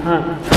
I'm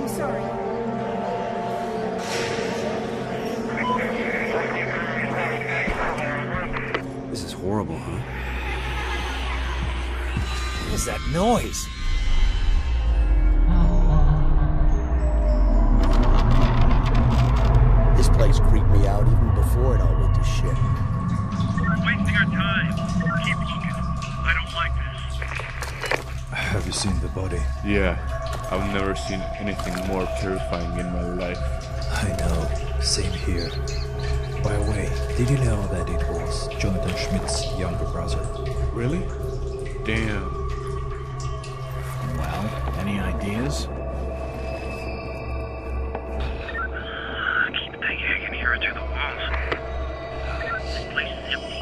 sorry. This is horrible, huh? What is that noise? This place creeped me out even before it all went to shit. We're wasting our time. Keep looking. I don't like this. Have you seen the body? Yeah, I've never seen anything more terrifying in my life. I know, same here. By the way, did you know that it was Jonathan Schmidt's younger brother? Really? Damn. Well, any ideas? Keep thinking I can hear it through the walls. This place is empty.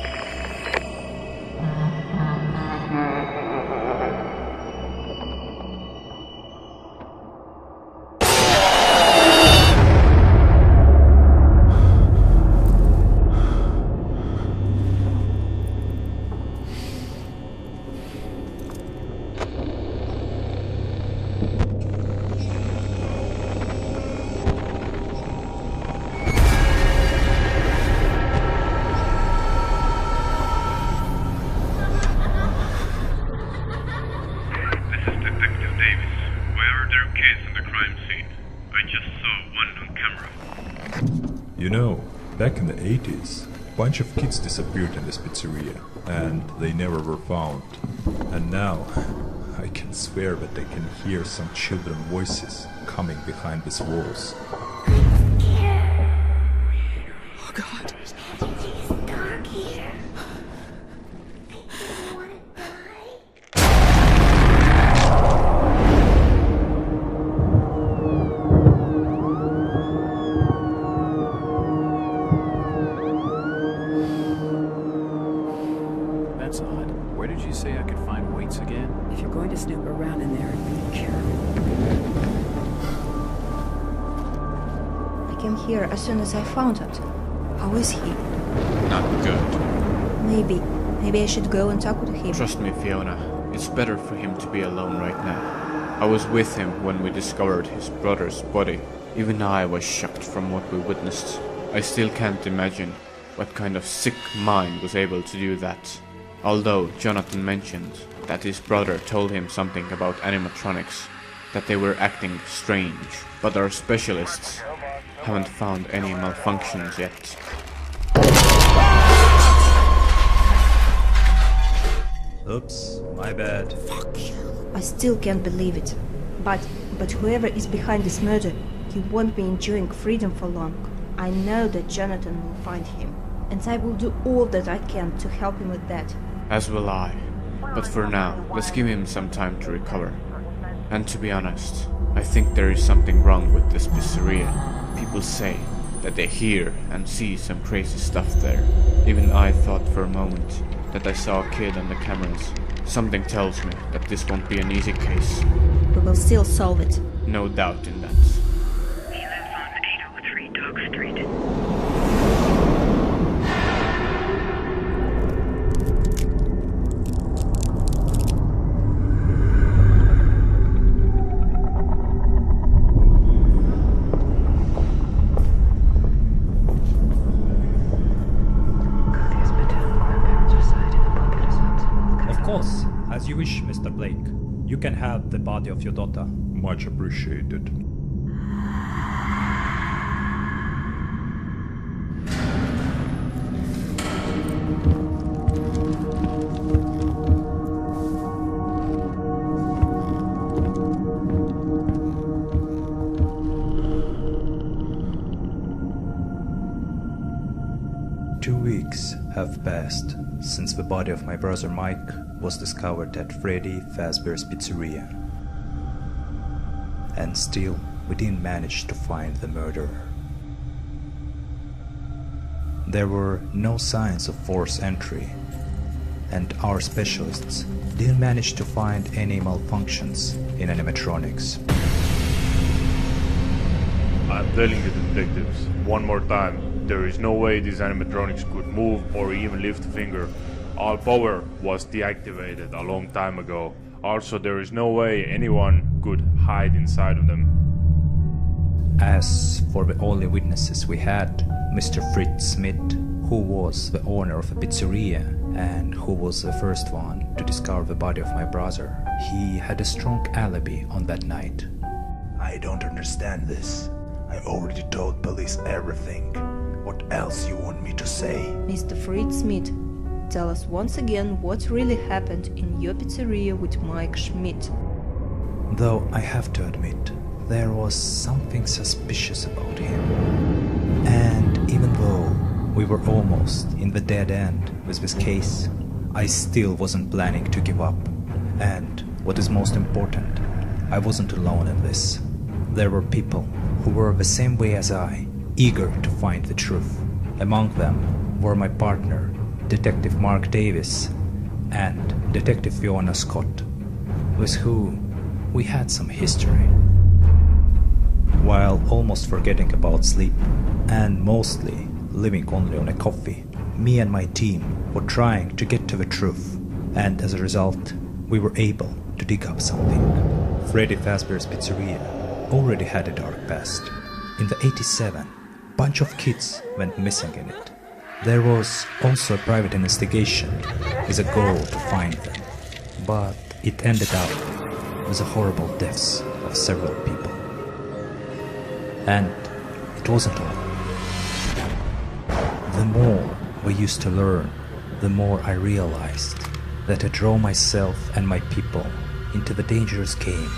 You know, back in the 80s, a bunch of kids disappeared in this pizzeria, and they never were found. And now, I can swear that I can hear some children's voices coming behind these walls. Oh God. It's dark here. I want to die. That's odd. Where did you say I could find weights again? If you're going to snoop around in there, be careful. I came here as soon as I found it. How is he? Not good. Maybe I should go and talk with him. Trust me, Fiona. It's better for him to be alone right now. I was with him when we discovered his brother's body. Even I was shocked from what we witnessed. I still can't imagine what kind of sick mind was able to do that. Although Jonathan mentioned that his brother told him something about animatronics, that they were acting strange, but our specialists haven't found any malfunctions yet. Oops, my bad. Fuck you. I still can't believe it. But whoever is behind this murder, he won't be enjoying freedom for long. I know that Jonathan will find him, and I will do all that I can to help him with that. As will I. But for now, let's give him some time to recover. And to be honest, I think there is something wrong with this pizzeria. People say that they hear and see some crazy stuff there. Even I thought for a moment that I saw a kid on the cameras. Something tells me that this won't be an easy case. We will still solve it. No doubt in that. He lives on 803 Dog Street. course, as you wish, Mr. Blake. You can have the body of your daughter. Much appreciated. Have passed since the body of my brother Mike was discovered at Freddy Fazbear's Pizzeria. And still, we didn't manage to find the murderer. There were no signs of forced entry, and our specialists didn't manage to find any malfunctions in animatronics. I'm telling you, detectives, one more time. There is no way these animatronics could move or even lift a finger. All power was deactivated a long time ago. Also, there is no way anyone could hide inside of them. As for the only witnesses we had, Mr. Fritz Smith, who was the owner of a pizzeria and who was the first one to discover the body of my brother, he had a strong alibi on that night. I don't understand this. I already told police everything. What else you want me to say? Mr. Fritz Smith, tell us once again what really happened in your pizzeria with Mike Schmidt. Though I have to admit, there was something suspicious about him. And even though we were almost in the dead end with this case, I still wasn't planning to give up. And what is most important, I wasn't alone in this. There were people who were the same way as I, eager to find the truth. Among them were my partner, Detective Mark Davis, and Detective Fiona Scott, with whom we had some history. While almost forgetting about sleep, and mostly living only on a coffee, me and my team were trying to get to the truth, and as a result, we were able to dig up something. Freddy Fazbear's Pizzeria already had a dark past. In the 87, bunch of kids went missing in it. There was also a private investigation with a goal to find them, but it ended up with the horrible deaths of several people. And it wasn't all. The more we used to learn, the more I realized that I draw myself and my people into the dangerous game,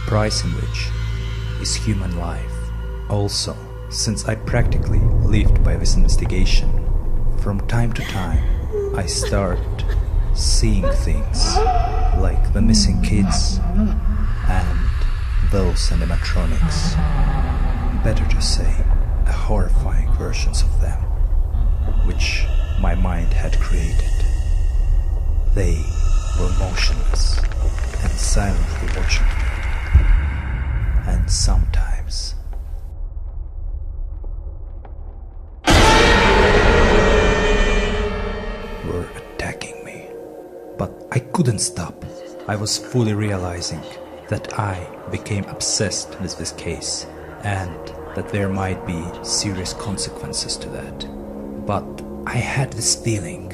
price in which is human life. Also, since I practically lived by this investigation, from time to time I start seeing things like the missing kids and those animatronics. Better to say, horrifying versions of them, which my mind had created. They were motionless and silently watching me, and sometimes were attacking me. But I couldn't stop. I was fully realizing that I became obsessed with this case and that there might be serious consequences to that. But I had this feeling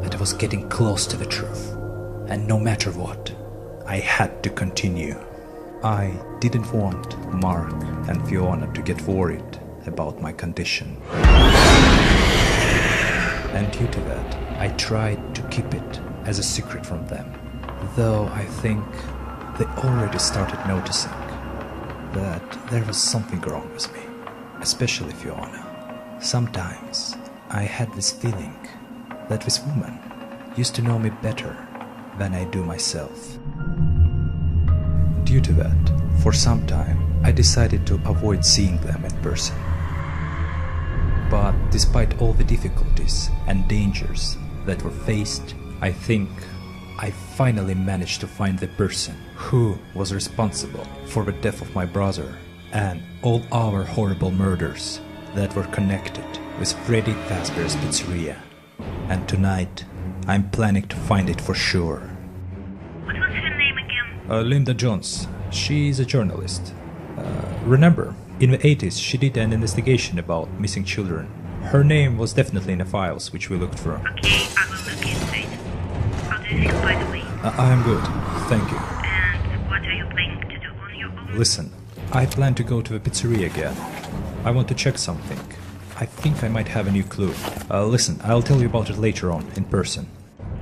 that I was getting close to the truth, and no matter what, I had to continue. I didn't want Mark and Fiona to get worried about my condition. And due to that, I tried to keep it as a secret from them, though I think they already started noticing that there was something wrong with me, especially Fiona. Sometimes I had this feeling that this woman used to know me better than I do myself. Due to that, for some time, I decided to avoid seeing them in person. But despite all the difficulties and dangers that were faced, I think I finally managed to find the person who was responsible for the death of my brother and all our horrible murders that were connected with Freddy Fazbear's Pizzeria. And tonight, I'm planning to find it for sure. What was her name again? Linda Jones. She's a journalist. Remember, in the 80s she did an investigation about missing children. Her name was definitely in the files which we looked through. Okay, I will look into it. I'll do you feel, by the way? I'm good, thank you. And what are you planning to do on your own? Listen, I plan to go to the pizzeria again. I want to check something. I think I might have a new clue. Listen, I'll tell you about it later on, in person.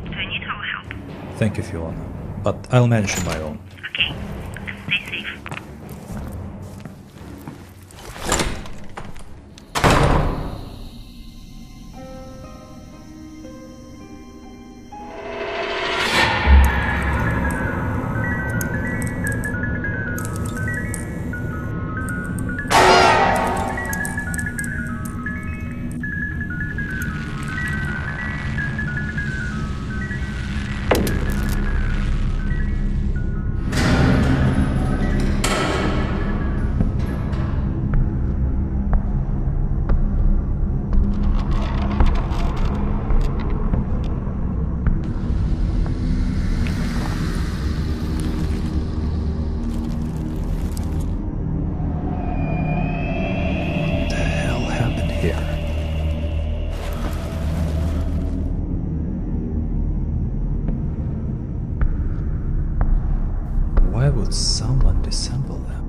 Do I need our help? Thank you, Fiona. But I'll manage on my own. Okay, and stay safe. Why would someone disassemble them?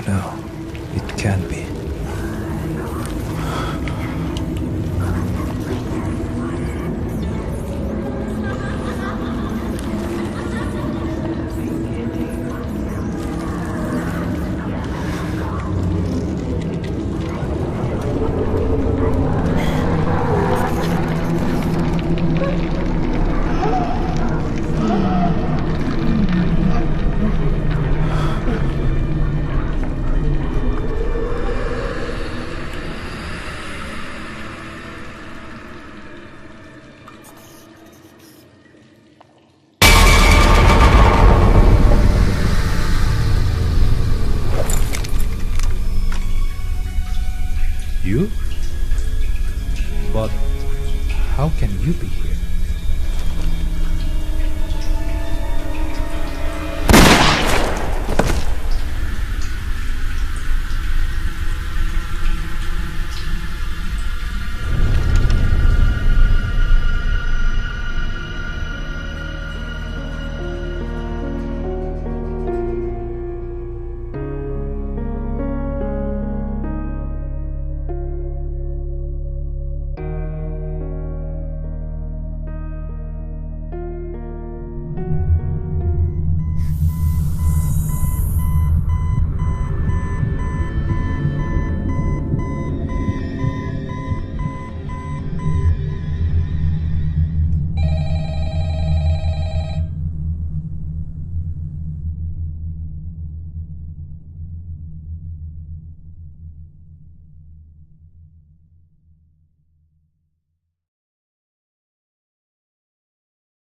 No, it can't be.